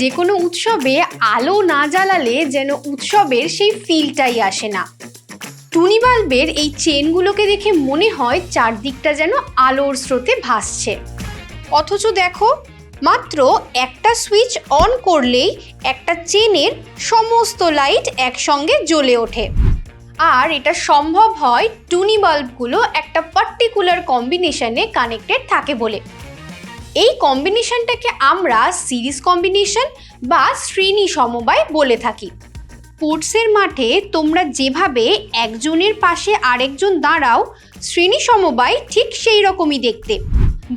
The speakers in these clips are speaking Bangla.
যে কোনো উৎসবে আলো না জ্বালালে যেন উৎসবের সেই ফিলটাই আসে না। টুনি বাল্বের এই চেনগুলোকে দেখে মনে হয় চারদিকটা যেন আলোর স্রোতে ভাসছে, অথচ দেখো মাত্র একটা সুইচ অন করলেই একটা চেনের সমস্ত লাইট একসঙ্গে জ্বলে ওঠে। আর এটা সম্ভব হয় টুনি বাল্বগুলো একটা পার্টিকুলার কম্বিনেশনে কানেক্টেড থাকে বলে। এই কম্বিনেশনটাকে আমরা সিরিজ কম্বিনেশন বা শ্রেণী সমবায় বলে থাকি। স্পোর্টসের মাঠে তোমরা যেভাবে একজনের পাশে আরেকজন দাঁড়াও, শ্রেণী সমবায় ঠিক সেই রকমই দেখতে।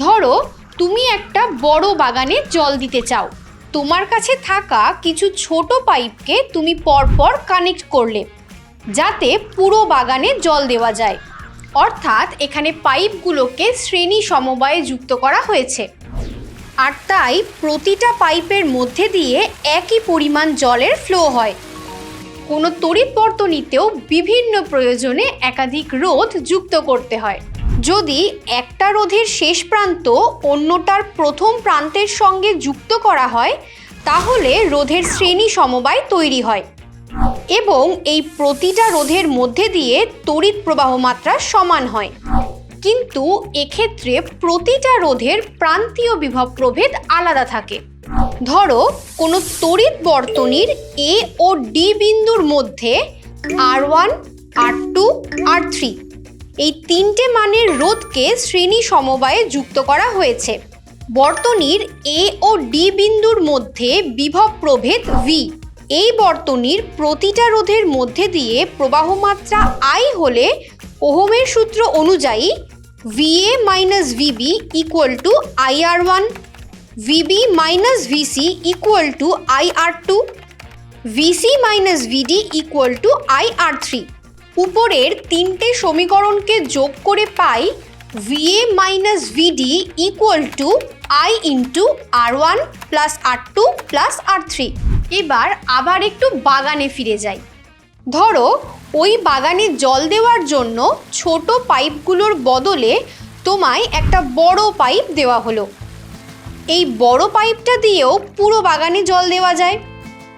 ধরো তুমি একটা বড় বাগানে জল দিতে চাও, তোমার কাছে থাকা কিছু ছোট পাইপকে তুমি পরপর কানেক্ট করলে যাতে পুরো বাগানে জল দেওয়া যায়। অর্থাৎ এখানে পাইপগুলোকে শ্রেণী সমবায়ে যুক্ত করা হয়েছে, আর তাই প্রতিটা পাইপের মধ্যে দিয়ে একই পরিমাণ জলের ফ্লো হয়। কোনো তড়িৎ বর্তনীতেও বিভিন্ন প্রয়োজনে একাধিক রোধ যুক্ত করতে হয়। যদি একটা রোধের শেষ প্রান্ত অন্যটার প্রথম প্রান্তের সঙ্গে যুক্ত করা হয়, তাহলে রোধের শ্রেণী সমবায় তৈরি হয় এবং এই প্রতিটা রোধের মধ্যে দিয়ে তড়িৎ প্রবাহ মাত্রা সমান হয়। কিন্তু এক্ষেত্রে প্রতিটা রোধের প্রান্তীয় বিভব প্রভেদ আলাদা থাকে। ধরো কোনো তড়িৎ বর্তনীর এ ও ডি বিন্দুর মধ্যে R1, R2, R3 এই তিনটে মানের রোধকে শ্রেণী সমবায়ে যুক্ত করা হয়েছে। বর্তনীর এ ও ডি বিন্দুর মধ্যে বিভব প্রভেদ V। এই বর্তনীর প্রতিটা রোধের মধ্যে দিয়ে প্রবাহ মাত্রা I হলে ওহমের সূত্র অনুযায়ী VA minus VB equal to IR1, VB minus VC equal to IR2, VC minus VD equal to IR3। উপরের তিনটে সমীকরণকে যোগ করে পাই VA minus VD equal to I into R1 plus R2 plus R3। এবার আবার একটু বাগানে ফিরে যাই। ধরো ওই বাগানে জল দেওয়ার জন্য ছোট পাইপগুলোর বদলে তোমায় একটা বড় পাইপ দেওয়া হলো। এই বড় পাইপটা দিয়েও পুরো বাগানে জল দেওয়া যায়।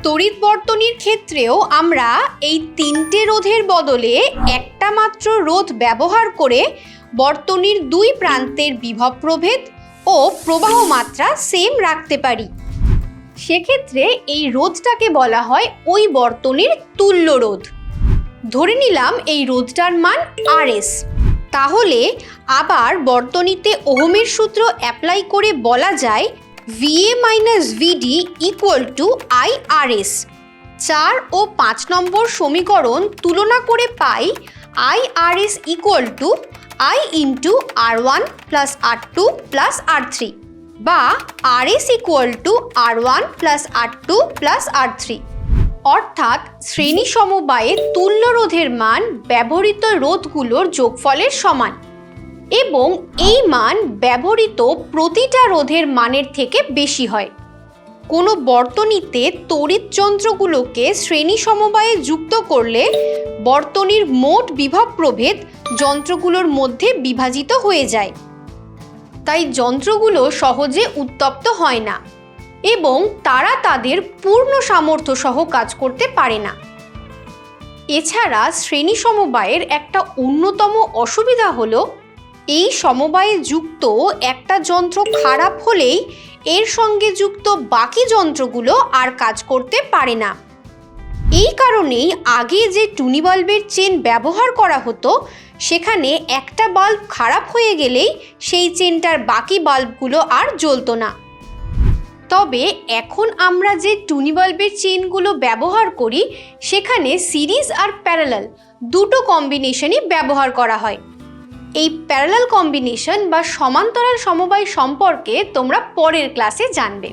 তড়িৎ বর্তনীর ক্ষেত্রেও আমরা এই তিনটে রোধের বদলে একটা মাত্র রোধ ব্যবহার করে বর্তনীর দুই প্রান্তের বিভব প্রভেদ ও প্রবাহ মাত্রা সেম রাখতে পারি। সেক্ষেত্রে এই রোধটাকে বলা হয় ওই বর্তনীর তুল্য রোধ। ধরে নিলাম এই রোধটার মান RS। তাহলে আবার বর্তনীতে ওহমের সূত্র অ্যাপ্লাই করে বলা যায় VA minus VD equal to IRS। 4 ও 5 নম্বর সমীকরণ তুলনা করে পাই IRS equal to I into R1 plus R2 plus R3 বা RS equal to R1 plus R2 plus R3। অর্থাৎ শ্রেণী সমবায়ে তুল্য রোধের মান ব্যবহৃত রোধগুলোর যোগফলের সমান এবং এই মান ব্যবহৃত প্রতিটা রোধের মানের থেকে বেশি হয়। কোনো বর্তনীতে তড়িৎ যন্ত্রগুলোকে শ্রেণী সমবায়ে যুক্ত করলে বর্তনীর মোট বিভব প্রভেদ যন্ত্রগুলোর মধ্যে বিভাজিত হয়ে যায়। তাই যন্ত্রগুলো সহজে উত্তপ্ত হয় না এবং তারা তাদের পূর্ণ সামর্থ্য সহ কাজ করতে পারে না। এছাড়া শ্রেণী সমবায়ের একটা অন্যতম অসুবিধা হলো এই সমবায়ে যুক্ত একটা যন্ত্র খারাপ হলেই এর সঙ্গে যুক্ত বাকি যন্ত্রগুলো আর কাজ করতে পারে না। এই কারণেই আগে যে টুনি বাল্বের চেন ব্যবহার করা হতো, সেখানে একটা বাল্ব খারাপ হয়ে গেলেই সেই চেনটার বাকি বাল্বগুলো আর জ্বলতো না। তবে এখন আমরা যে টুনি বাল্বের চেনগুলো ব্যবহার করি, সেখানে সিরিজ আর প্যারালাল দুটো কম্বিনেশনই ব্যবহার করা হয়। এই প্যারালাল কম্বিনেশন বা সমান্তরাল সমবায় সম্পর্কে তোমরা পরের ক্লাসে জানবে।